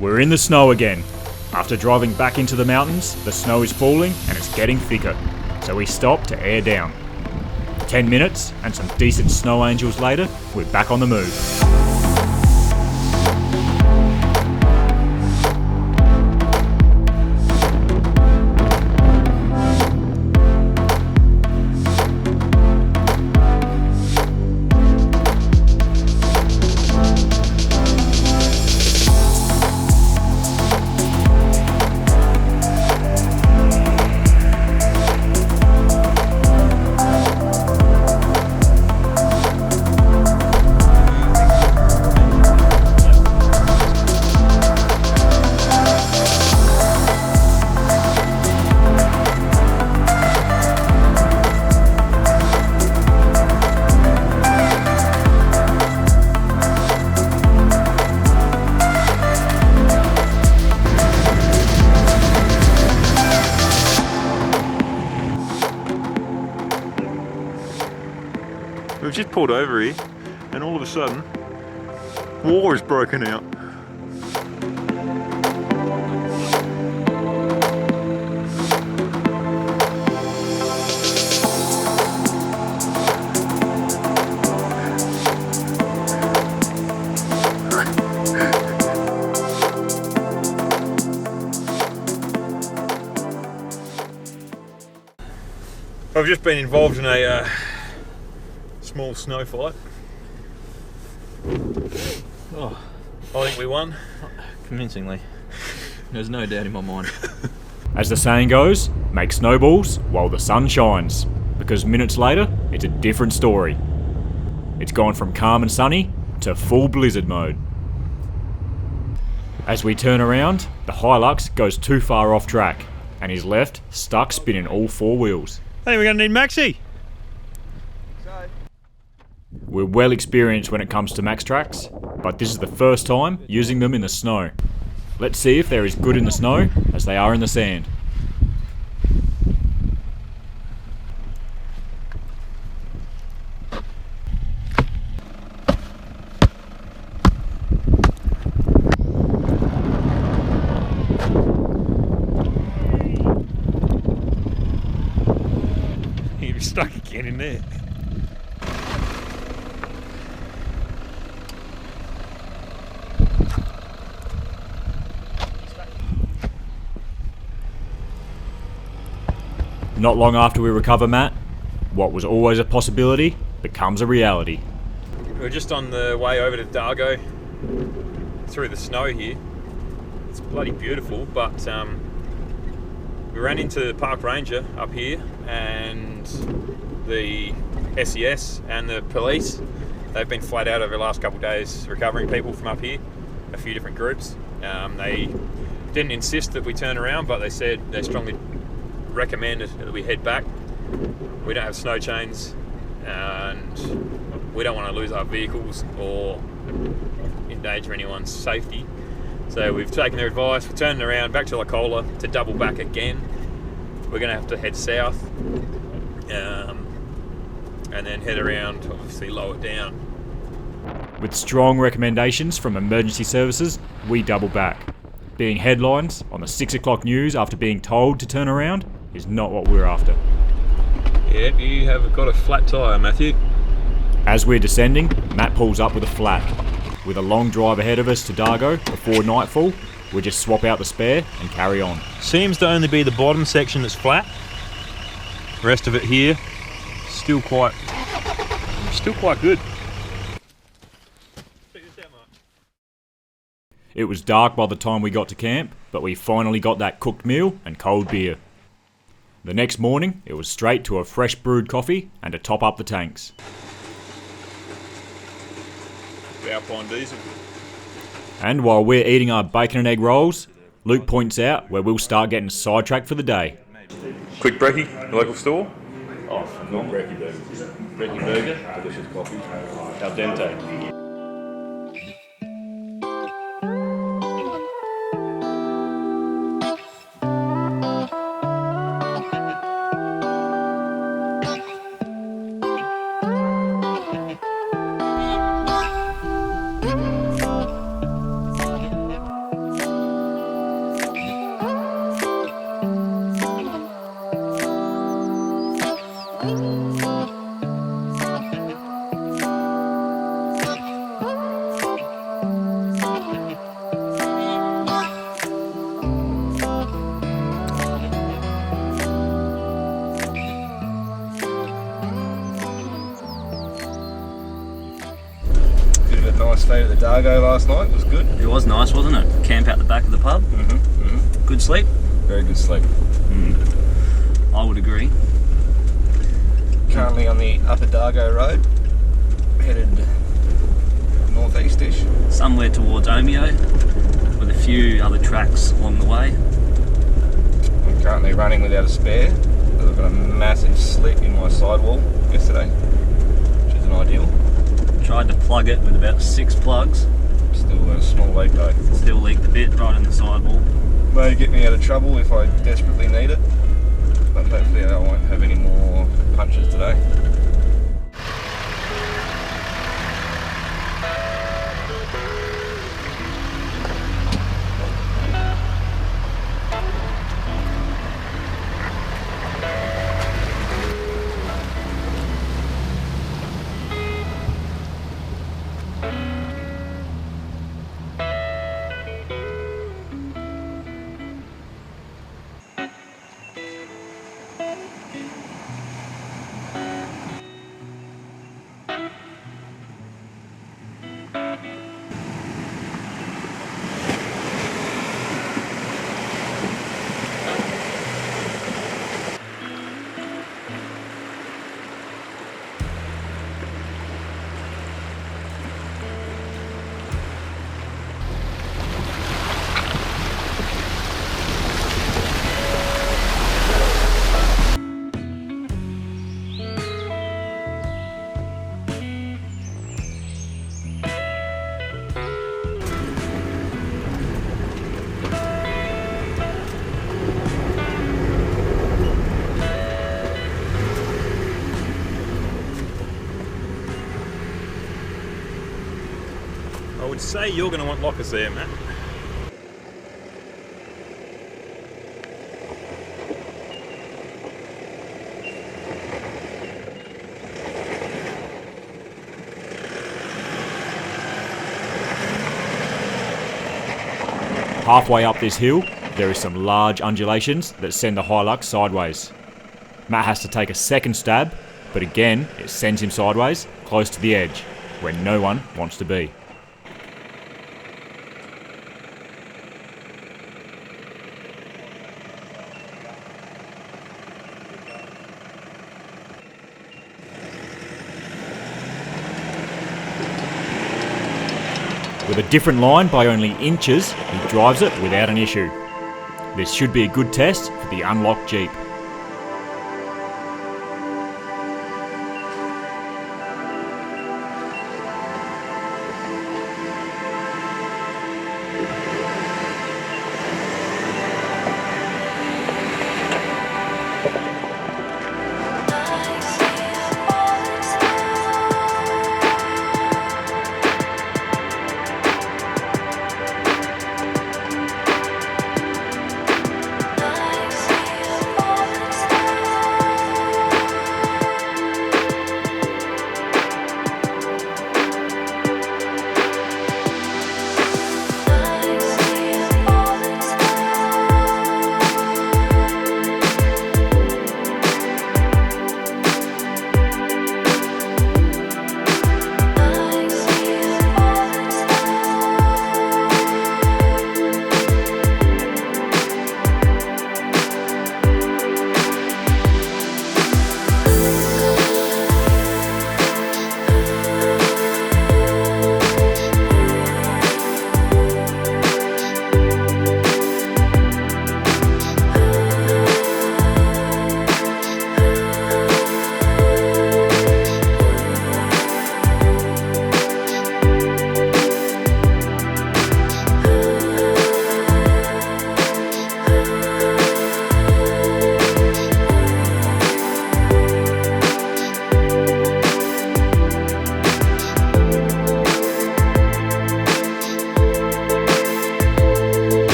We're in the snow again. After driving back into the mountains, the snow is falling and it's getting thicker, so we stop to air down. 10 minutes and some decent snow angels later, we're back on the move. We've just pulled over here and all of a sudden war has broken out. I've just been involved in a small snow fight. Oh, I think we won. convincingly. There's no doubt in my mind. As the saying goes, make snowballs while the sun shines, because minutes later, it's a different story. It's gone from calm and sunny to full blizzard mode. As we turn around, the Hilux goes too far off track and is left stuck spinning all four wheels. Hey, we're gonna need Maxi. We're well experienced when it comes to max tracks, but this is the first time using them in the snow. Let's see if they're as good in the snow as they are in the sand. You're stuck again in there. Not long after we recover Matt, what was always a possibility becomes a reality. We're just on the way over to Dargo through the snow here. It's bloody beautiful, but we ran into the park ranger up here and the SES and the police. They've been flat out over the last couple of days recovering people from up here, a few different groups. They didn't insist that we turn around, but they said they strongly recommended that we head back. We don't have snow chains and we don't want to lose our vehicles or endanger anyone's safety. So we've taken their advice, we're turning around back to Lacola to double back again. We're going to have to head south and then head around, obviously lower down. With strong recommendations from emergency services, we double back. Being headlines on the 6 o'clock news after being told to turn around is not what we're after. Yeah, you have got a flat tyre, Matthew. As we're descending, Matt pulls up with a flat. With a long drive ahead of us to Dargo before nightfall, we just swap out the spare and carry on. Seems to only be the bottom section that's flat. The rest of it here, still quite good. It was dark by the time we got to camp, but we finally got that cooked meal and cold beer. The next morning, it was straight to a fresh brewed coffee and to top up the tanks. Alpine diesel. And while we're eating our bacon and egg rolls, Luke points out where we'll start getting sidetracked for the day. Quick brekkie, local store. Oh, not brekkie burger. Brekkie burger, delicious coffee, al dente. nice stay at the Dargo last night. It was good. It was nice, wasn't it? Camp out the back of the pub. Good sleep. Very good sleep. I would agree. Currently on the Upper Dargo Road, headed northeast-ish. Somewhere towards Omeo, with a few other tracks along the way. I'm currently running without a spare. I've got a massive slit in my sidewall yesterday, which isn't ideal. Tried to plug it with about 6 plugs. Still got a small leak though. Still leaked a bit right in the sidewall. May get me out of trouble if I desperately need it, but hopefully I won't have any more punches today. I would say you're going to want lockers there, Matt. Halfway up this hill, there is some large undulations that send the Hilux sideways. Matt has to take a second stab, but again, it sends him sideways, close to the edge, where no one wants to be. With a different line by only inches, he drives it without an issue. This should be a good test for the unlocked Jeep.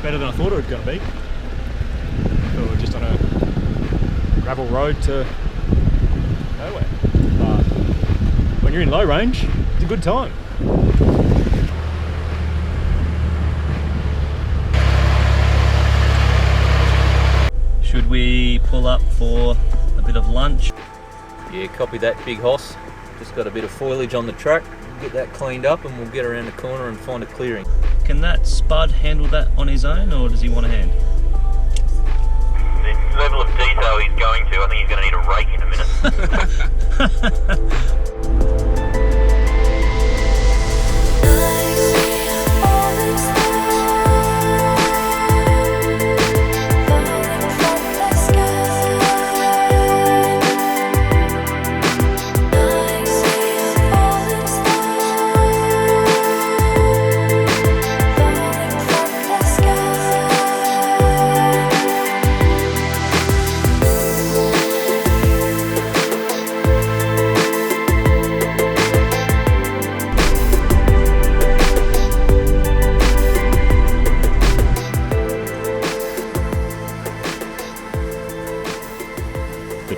Better than I thought it was going to be. We were just on a gravel road to nowhere. But when you're in low range, it's a good time. we pull up for a bit of lunch? Yeah, copy that, big hoss. Just got a bit of foliage on the track. Get that cleaned up and we'll get around the corner and find a clearing. Can that Spud handle that on his own, or does he want a hand? The level of detail he's going to, I think he's going to need a rake in a minute.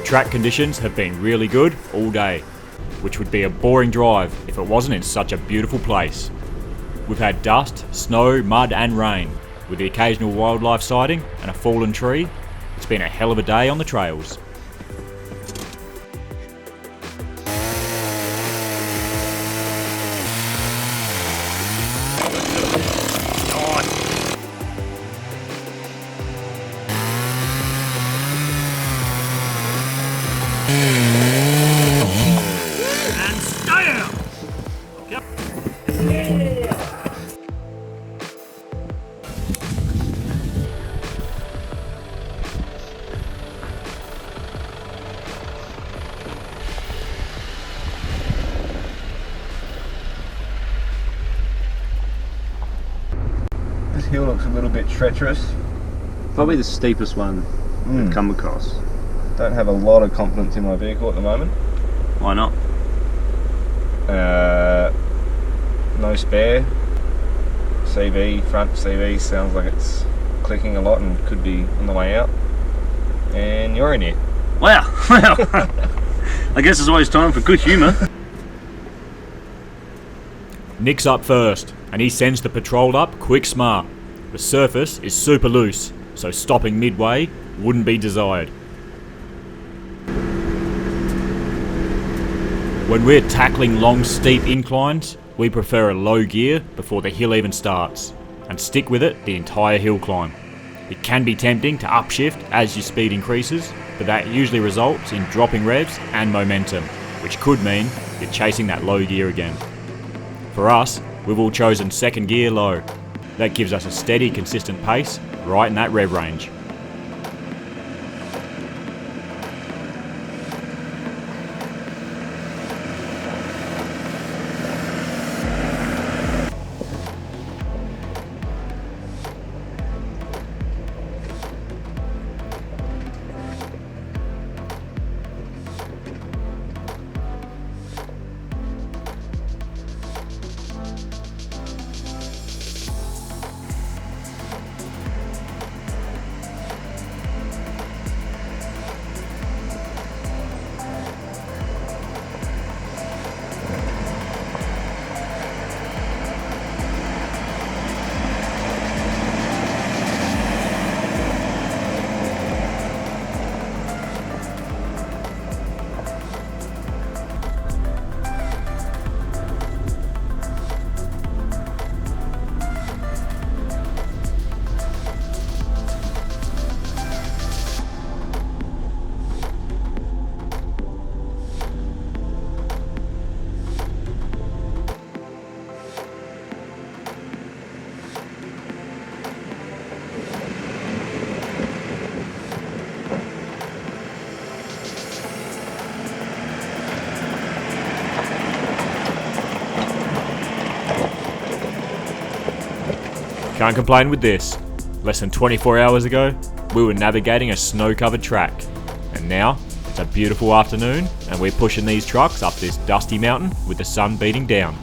Track conditions have been really good all day, which would be a boring drive if it wasn't in such a beautiful place. We've had dust, snow, mud and rain, with the occasional wildlife sighting and a fallen tree. It's been a hell of a day on the trails. This hill looks a little bit treacherous. Probably the steepest one we've come across. Don't have a lot of confidence in my vehicle at the moment. Why not? No spare. CV, front CV sounds like it's clicking a lot and could be on the way out. And you're in it. Wow, wow. I guess there's always time for good humour. Nick's up first, and he sends the patrol up quick smart. The surface is super loose, so stopping midway wouldn't be desired. When we're tackling long steep inclines, we prefer a low gear before the hill even starts, and stick with it the entire hill climb. It can be tempting to upshift as your speed increases, but that usually results in dropping revs and momentum, which could mean you're chasing that low gear again. For us, we've all chosen second gear low. That gives us a steady, consistent pace right in that rev range. Can't complain with this. Less than 24 hours ago, we were navigating a snow-covered track. And now, it's a beautiful afternoon and we're pushing these trucks up this dusty mountain with the sun beating down.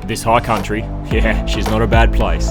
This high country, yeah, she's not a bad place.